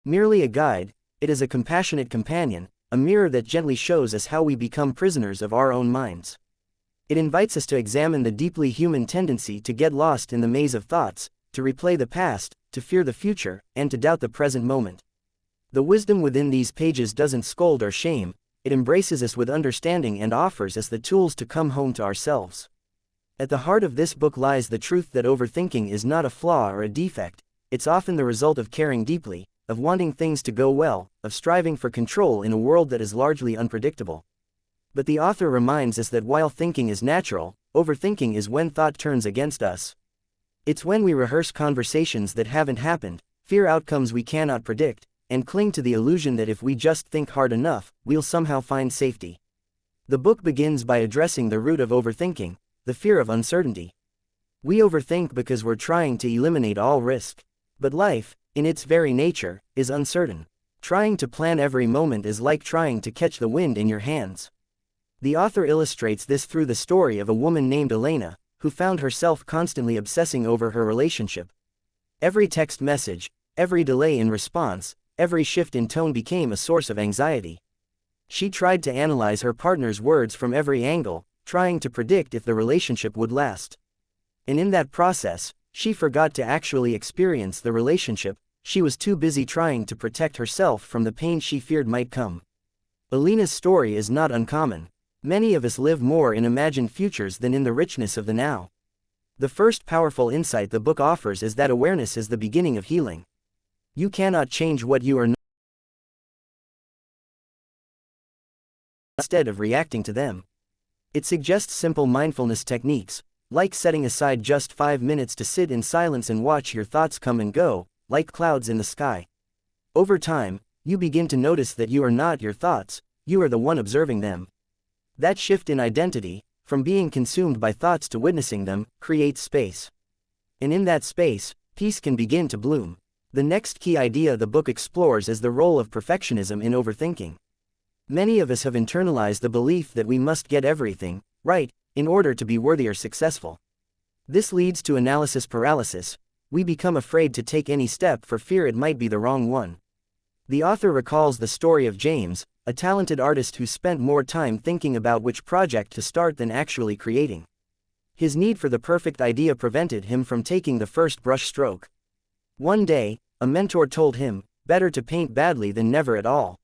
Merely a guide, it is a compassionate companion, a mirror that gently shows us how we become prisoners of our own minds. It invites us to examine the deeply human tendency to get lost in the maze of thoughts, to replay the past, to fear the future, and to doubt the present moment. The wisdom within these pages doesn't scold or shame, it embraces us with understanding and offers us the tools to come home to ourselves. At the heart of this book lies the truth that overthinking is not a flaw or a defect, it's often the result of caring deeply, of wanting things to go well, of striving for control in a world that is largely unpredictable. But the author reminds us that while thinking is natural, overthinking is when thought turns against us. It's when we rehearse conversations that haven't happened, fear outcomes we cannot predict, and cling to the illusion that if we just think hard enough, we'll somehow find safety. The book begins by addressing the root of overthinking, the fear of uncertainty. We overthink because we're trying to eliminate all risk. But life, in its very nature, is uncertain. Trying to plan every moment is like trying to catch the wind in your hands. The author illustrates this through the story of a woman named Elena, who found herself constantly obsessing over her relationship. Every text message, every delay in response, every shift in tone became a source of anxiety. She tried to analyze her partner's words from every angle, trying to predict if the relationship would last. And in that process, she forgot to actually experience the relationship. She was too busy trying to protect herself from the pain she feared might come. Elena's story is not uncommon. Many of us live more in imagined futures than in the richness of the now. The first powerful insight the book offers is that awareness is the beginning of healing. You cannot change what you are not, instead of reacting to them. It suggests simple mindfulness techniques, like setting aside just 5 minutes to sit in silence and watch your thoughts come and go, like clouds in the sky. Over time, you begin to notice that you are not your thoughts, you are the one observing them. That shift in identity, from being consumed by thoughts to witnessing them, creates space. And in that space, peace can begin to bloom. The next key idea the book explores is the role of perfectionism in overthinking. Many of us have internalized the belief that we must get everything right in order to be worthy or successful. This leads to analysis paralysis. We become afraid to take any step for fear it might be the wrong one. The author recalls the story of James, a talented artist who spent more time thinking about which project to start than actually creating. His need for the perfect idea prevented him from taking the first brush stroke. One day, a mentor told him, better to paint badly than never at all.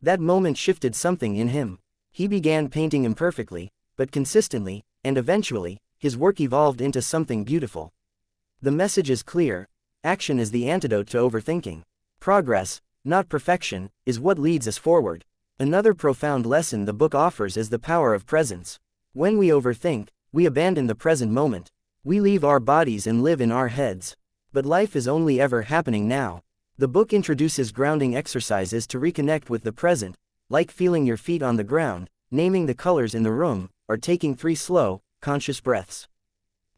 That moment shifted something in him. He began painting imperfectly, but consistently, and eventually, his work evolved into something beautiful. The message is clear: action is the antidote to overthinking. Progress, not perfection, is what leads us forward. Another profound lesson the book offers is the power of presence. When we overthink, we abandon the present moment. We leave our bodies and live in our heads. But life is only ever happening now. The book introduces grounding exercises to reconnect with the present, like feeling your feet on the ground, naming the colors in the room, or taking 3 slow, conscious breaths.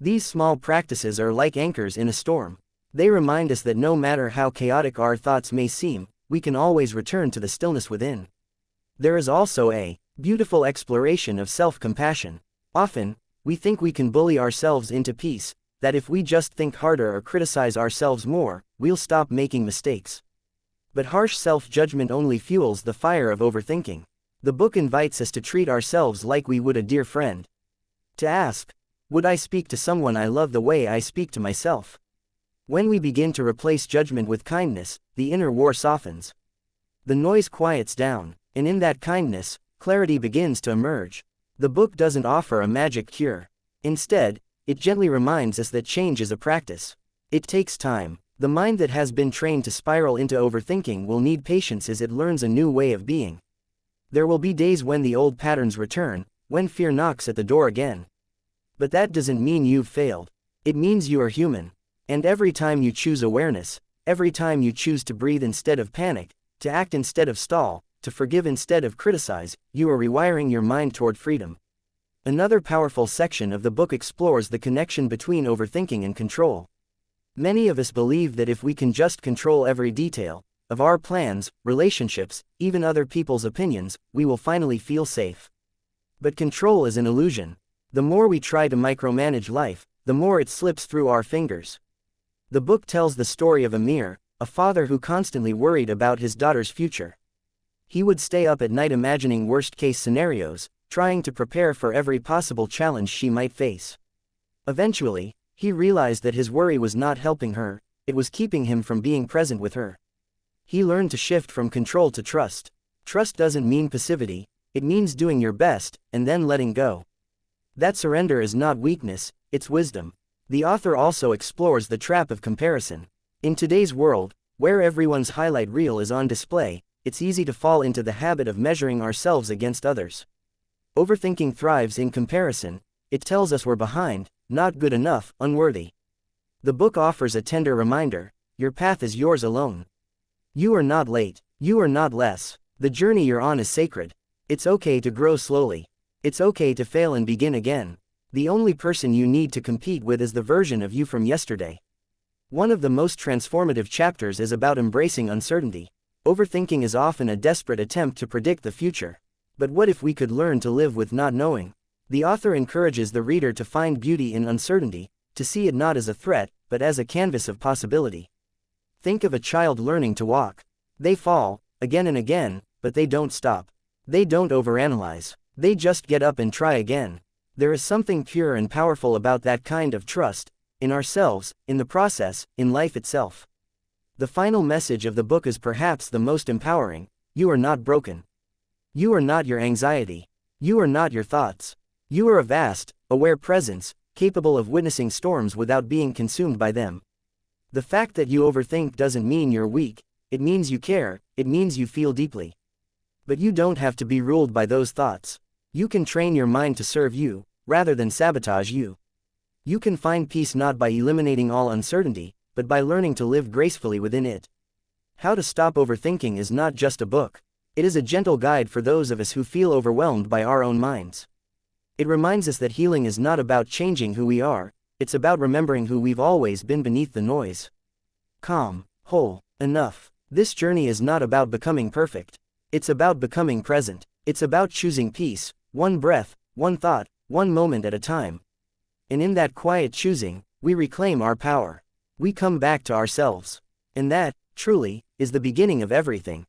These small practices are like anchors in a storm. They remind us that no matter how chaotic our thoughts may seem, we can always return to the stillness within. There is also a beautiful exploration of self-compassion. Often, we think we can bully ourselves into peace, that if we just think harder or criticize ourselves more, we'll stop making mistakes. But harsh self-judgment only fuels the fire of overthinking. The book invites us to treat ourselves like we would a dear friend. To ask, would I speak to someone I love the way I speak to myself? When we begin to replace judgment with kindness, the inner war softens. The noise quiets down, and in that kindness, clarity begins to emerge. The book doesn't offer a magic cure. Instead, it gently reminds us that change is a practice. It takes time. The mind that has been trained to spiral into overthinking will need patience as it learns a new way of being. There will be days when the old patterns return, when fear knocks at the door again. But that doesn't mean you've failed. It means you are human. And every time you choose awareness, every time you choose to breathe instead of panic, to act instead of stall, to forgive instead of criticize, you are rewiring your mind toward freedom. Another powerful section of the book explores the connection between overthinking and control. Many of us believe that if we can just control every detail of our plans, relationships, even other people's opinions, we will finally feel safe. But control is an illusion. The more we try to micromanage life, the more it slips through our fingers. The book tells the story of Amir, a father who constantly worried about his daughter's future. He would stay up at night imagining worst-case scenarios, trying to prepare for every possible challenge she might face. Eventually, he realized that his worry was not helping her, it was keeping him from being present with her. He learned to shift from control to trust. Trust doesn't mean passivity, it means doing your best, and then letting go. That surrender is not weakness, it's wisdom. The author also explores the trap of comparison. In today's world, where everyone's highlight reel is on display, it's easy to fall into the habit of measuring ourselves against others. Overthinking thrives in comparison, it tells us we're behind, not good enough, unworthy. The book offers a tender reminder, your path is yours alone. You are not late, you are not less. The journey you're on is sacred. It's okay to grow slowly. It's okay to fail and begin again. The only person you need to compete with is the version of you from yesterday. One of the most transformative chapters is about embracing uncertainty. Overthinking is often a desperate attempt to predict the future. But what if we could learn to live with not knowing? The author encourages the reader to find beauty in uncertainty, to see it not as a threat, but as a canvas of possibility. Think of a child learning to walk. They fall, again and again, but they don't stop. They don't overanalyze. They just get up and try again. There is something pure and powerful about that kind of trust, in ourselves, in the process, in life itself. The final message of the book is perhaps the most empowering. You are not broken. You are not your anxiety. You are not your thoughts. You are a vast, aware presence, capable of witnessing storms without being consumed by them. The fact that you overthink doesn't mean you're weak, it means you care, it means you feel deeply. But you don't have to be ruled by those thoughts. You can train your mind to serve you, rather than sabotage you. You can find peace not by eliminating all uncertainty, but by learning to live gracefully within it. How to Stop Overthinking is not just a book. It is a gentle guide for those of us who feel overwhelmed by our own minds. It reminds us that healing is not about changing who we are, it's about remembering who we've always been beneath the noise. Calm, whole, enough. This journey is not about becoming perfect. It's about becoming present. It's about choosing peace, one breath, one thought, one moment at a time. And in that quiet choosing, we reclaim our power. We come back to ourselves. And that, truly, is the beginning of everything.